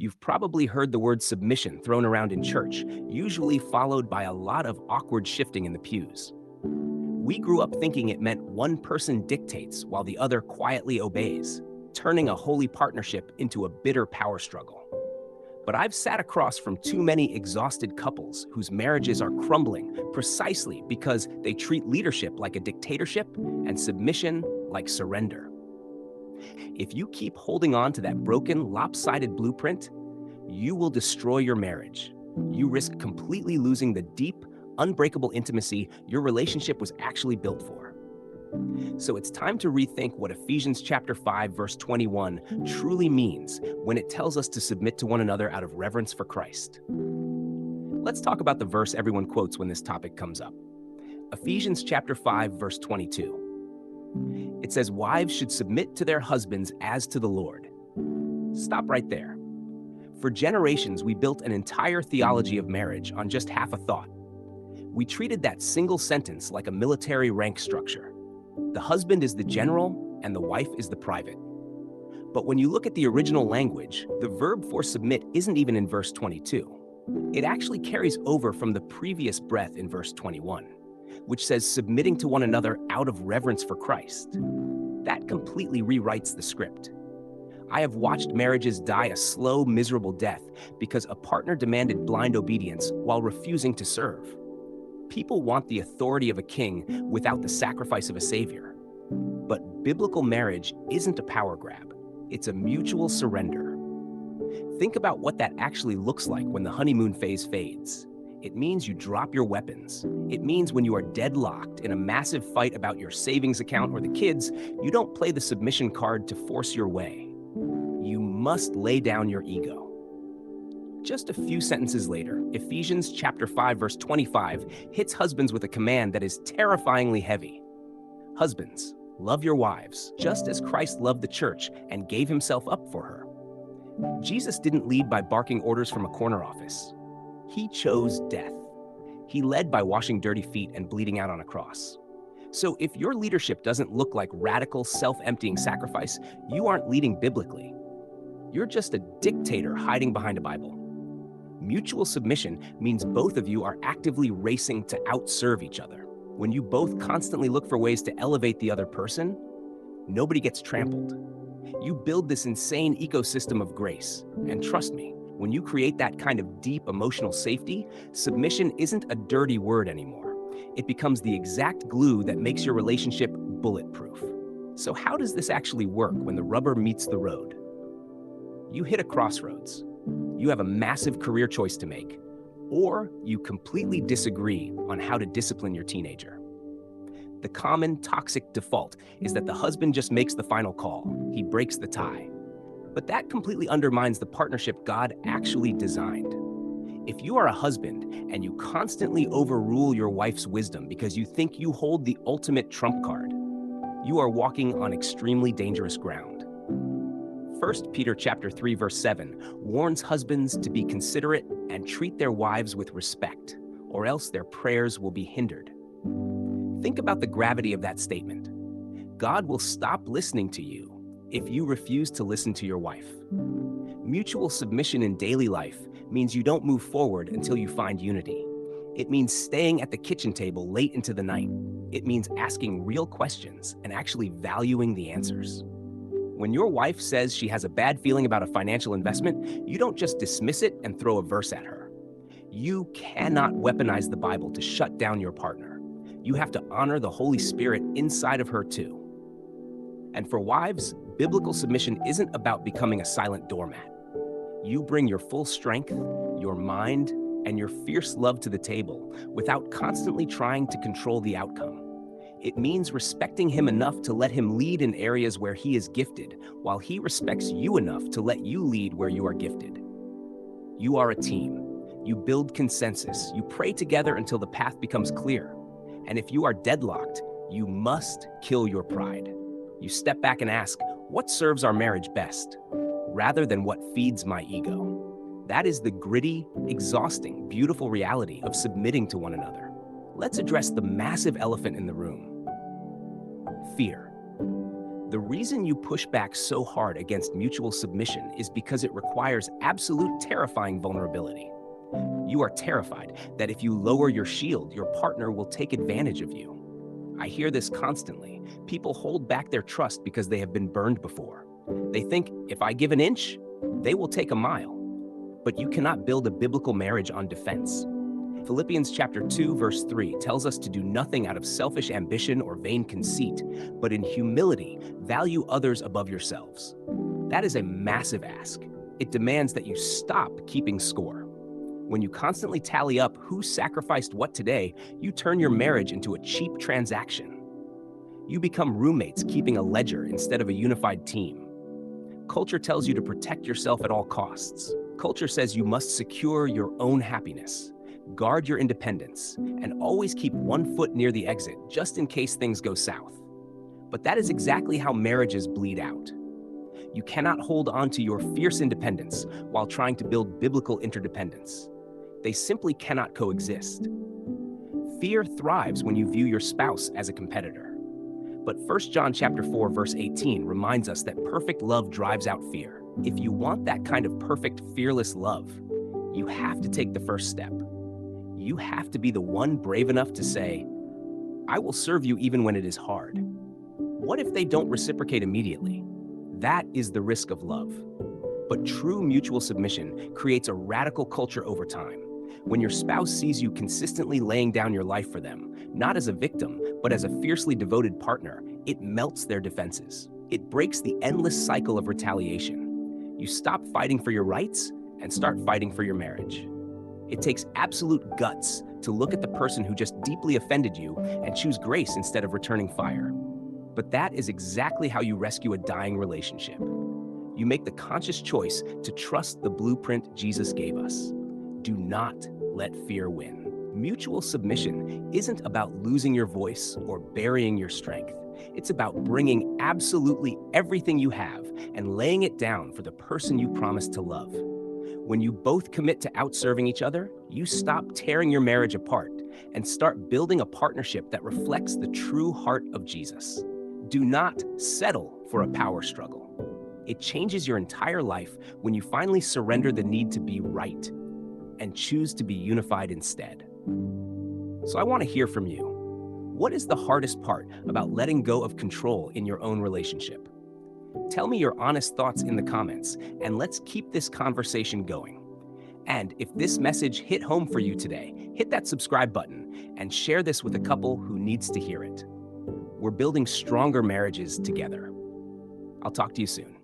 You've probably heard the word submission thrown around in church, usually followed by a lot of awkward shifting in the pews. We grew up thinking it meant one person dictates while the other quietly obeys, turning a holy partnership into a bitter power struggle. But I've sat across from too many exhausted couples whose marriages are crumbling precisely because they treat leadership like a dictatorship and submission like surrender. If you keep holding on to that broken, lopsided blueprint, you will destroy your marriage. You risk completely losing the deep, unbreakable intimacy your relationship was actually built for. So it's time to rethink what Ephesians chapter 5, verse 21 truly means when it tells us to submit to one another out of reverence for Christ. Let's talk about the verse everyone quotes when this topic comes up. Ephesians chapter 5, verse 22. It says, "Wives should submit to their husbands as to the Lord." Stop right there. For generations, we built an entire theology of marriage on just half a thought. We treated that single sentence like a military rank structure. The husband is the general and the wife is the private. But when you look at the original language, the verb for submit isn't even in verse 22. It actually carries over from the previous breath in verse 21, which says submitting to one another out of reverence for Christ. That completely rewrites the script. I have watched marriages die a slow, miserable death because a partner demanded blind obedience while refusing to serve. People want the authority of a king without the sacrifice of a savior. But biblical marriage isn't a power grab. It's a mutual surrender. Think about what that actually looks like when the honeymoon phase fades. It means you drop your weapons. It means when you are deadlocked in a massive fight about your savings account or the kids, you don't play the submission card to force your way. You must lay down your ego. Just a few sentences later, Ephesians chapter 5, verse 25 hits husbands with a command that is terrifyingly heavy. Husbands, love your wives, just as Christ loved the church and gave himself up for her. Jesus didn't lead by barking orders from a corner office. He chose death. He led by washing dirty feet and bleeding out on a cross. So if your leadership doesn't look like radical, self-emptying sacrifice, you aren't leading biblically. You're just a dictator hiding behind a Bible. Mutual submission means both of you are actively racing to outserve each other. When you both constantly look for ways to elevate the other person, nobody gets trampled. You build this insane ecosystem of grace. And trust me, when you create that kind of deep emotional safety, submission isn't a dirty word anymore. It becomes the exact glue that makes your relationship bulletproof. So how does this actually work when the rubber meets the road? You hit a crossroads. You have a massive career choice to make, or you completely disagree on how to discipline your teenager. The common toxic default is that the husband just makes the final call. He breaks the tie. But that completely undermines the partnership God actually designed. If you are a husband and you constantly overrule your wife's wisdom because you think you hold the ultimate trump card, you are walking on extremely dangerous ground. 1 Peter chapter 3, verse 7 warns husbands to be considerate and treat their wives with respect, or else their prayers will be hindered. Think about the gravity of that statement. God will stop listening to you if you refuse to listen to your wife. Mutual submission in daily life means you don't move forward until you find unity. It means staying at the kitchen table late into the night. It means asking real questions and actually valuing the answers. When your wife says she has a bad feeling about a financial investment, you don't just dismiss it and throw a verse at her. You cannot weaponize the Bible to shut down your partner. You have to honor the Holy Spirit inside of her too. And for wives, biblical submission isn't about becoming a silent doormat. You bring your full strength, your mind, and your fierce love to the table without constantly trying to control the outcome. It means respecting him enough to let him lead in areas where he is gifted, while he respects you enough to let you lead where you are gifted. You are a team. You build consensus. You pray together until the path becomes clear. And if you are deadlocked, you must kill your pride. You step back and ask, what serves our marriage best, rather than what feeds my ego? That is the gritty, exhausting, beautiful reality of submitting to one another. Let's address the massive elephant in the room: fear. The reason you push back so hard against mutual submission is because it requires absolute terrifying vulnerability. You are terrified that if you lower your shield, your partner will take advantage of you. I hear this constantly. People hold back their trust because they have been burned before. They think, if I give an inch, they will take a mile. But you cannot build a biblical marriage on defense. Philippians chapter 2, verse 3 tells us to do nothing out of selfish ambition or vain conceit, but in humility, value others above yourselves. That is a massive ask. It demands that you stop keeping score. When you constantly tally up who sacrificed what today, you turn your marriage into a cheap transaction. You become roommates keeping a ledger instead of a unified team. Culture tells you to protect yourself at all costs. Culture says you must secure your own happiness, guard your independence, and always keep one foot near the exit just in case things go south. But that is exactly how marriages bleed out. You cannot hold on to your fierce independence while trying to build biblical interdependence. They simply cannot coexist. Fear thrives when you view your spouse as a competitor. But 1 John chapter 4, verse 18 reminds us that perfect love drives out fear. If you want that kind of perfect, fearless love, you have to take the first step. You have to be the one brave enough to say, I will serve you even when it is hard. What if they don't reciprocate immediately? That is the risk of love. But true mutual submission creates a radical culture over time. When your spouse sees you consistently laying down your life for them, not as a victim, but as a fiercely devoted partner, it melts their defenses. It breaks the endless cycle of retaliation. You stop fighting for your rights and start fighting for your marriage. It takes absolute guts to look at the person who just deeply offended you and choose grace instead of returning fire. But that is exactly how you rescue a dying relationship. You make the conscious choice to trust the blueprint Jesus gave us. Do not let fear win. Mutual submission isn't about losing your voice or burying your strength. It's about bringing absolutely everything you have and laying it down for the person you promised to love. When you both commit to outserving each other, you stop tearing your marriage apart and start building a partnership that reflects the true heart of Jesus. Do not settle for a power struggle. It changes your entire life when you finally surrender the need to be right and choose to be unified instead. So I want to hear from you. What is the hardest part about letting go of control in your own relationship? Tell me your honest thoughts in the comments, and let's keep this conversation going. And if this message hit home for you today, hit that subscribe button and share this with a couple who needs to hear it. We're building stronger marriages together. I'll talk to you soon.